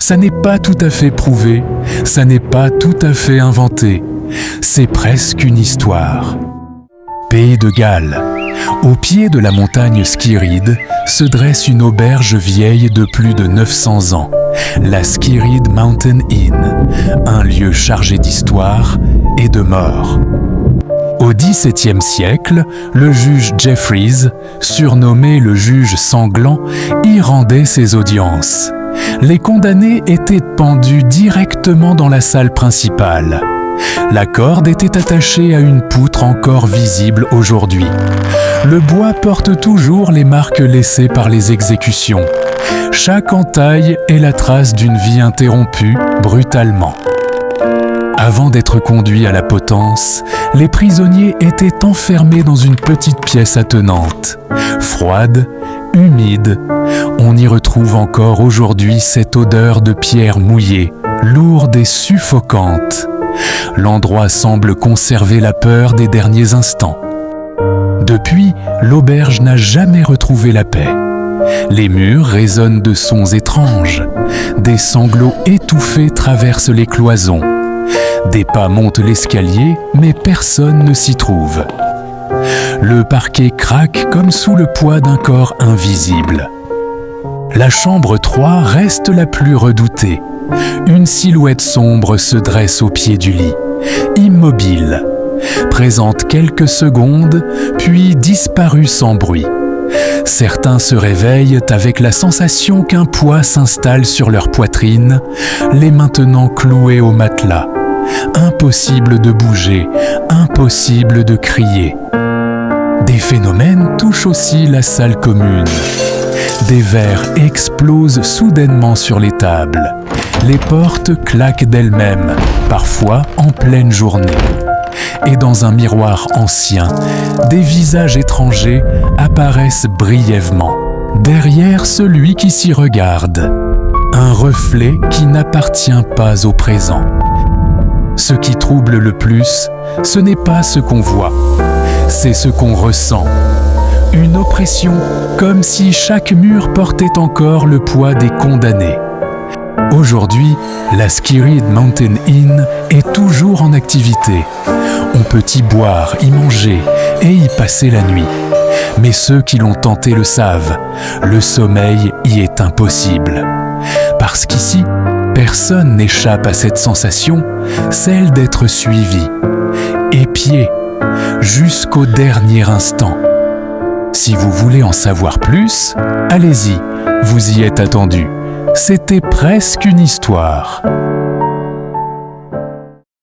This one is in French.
ça n'est pas tout à fait prouvé, ça n'est pas tout à fait inventé, c'est presque une histoire. Pays de Galles. Au pied de la montagne Skirrid se dresse une auberge vieille de plus de 900 ans, la Skirrid Mountain Inn, un lieu chargé d'histoire et de mort. Au XVIIe siècle, le juge Jeffreys, surnommé le juge sanglant, y rendait ses audiences. Les condamnés étaient pendus directement dans la salle principale. La corde était attachée à une poutre encore visible aujourd'hui. Le bois porte toujours les marques laissées par les exécutions. Chaque entaille est la trace d'une vie interrompue brutalement. Avant d'être conduits à la potence, les prisonniers étaient enfermés dans une petite pièce attenante. Froide, humide, on y retrouve encore aujourd'hui cette odeur de pierre mouillée, lourde et suffocante. L'endroit semble conserver la peur des derniers instants. Depuis, l'auberge n'a jamais retrouvé la paix. Les murs résonnent de sons étranges. Des sanglots étouffés traversent les cloisons. Des pas montent l'escalier, mais personne ne s'y trouve. Le parquet craque comme sous le poids d'un corps invisible. La chambre 3 reste la plus redoutée. Une silhouette sombre se dresse au pied du lit, immobile, présente quelques secondes, puis disparut sans bruit. Certains se réveillent avec la sensation qu'un poids s'installe sur leur poitrine, les maintenant cloués au matelas. Impossible de bouger, impossible de crier. Des phénomènes touchent aussi la salle commune. Des verres explosent soudainement sur les tables. Les portes claquent d'elles-mêmes, parfois en pleine journée. Et dans un miroir ancien, des visages étrangers apparaissent brièvement, derrière celui qui s'y regarde. Un reflet qui n'appartient pas au présent. Ce qui trouble le plus, ce n'est pas ce qu'on voit, c'est ce qu'on ressent. Une oppression, comme si chaque mur portait encore le poids des condamnés. Aujourd'hui, la Skirrid Mountain Inn est toujours en activité. On peut y boire, y manger et y passer la nuit. Mais ceux qui l'ont tenté le savent, le sommeil y est impossible. Parce qu'ici, personne n'échappe à cette sensation, celle d'être suivi, épié, jusqu'au dernier instant. Si vous voulez en savoir plus, allez-y, vous y êtes attendu. C'était presque une histoire.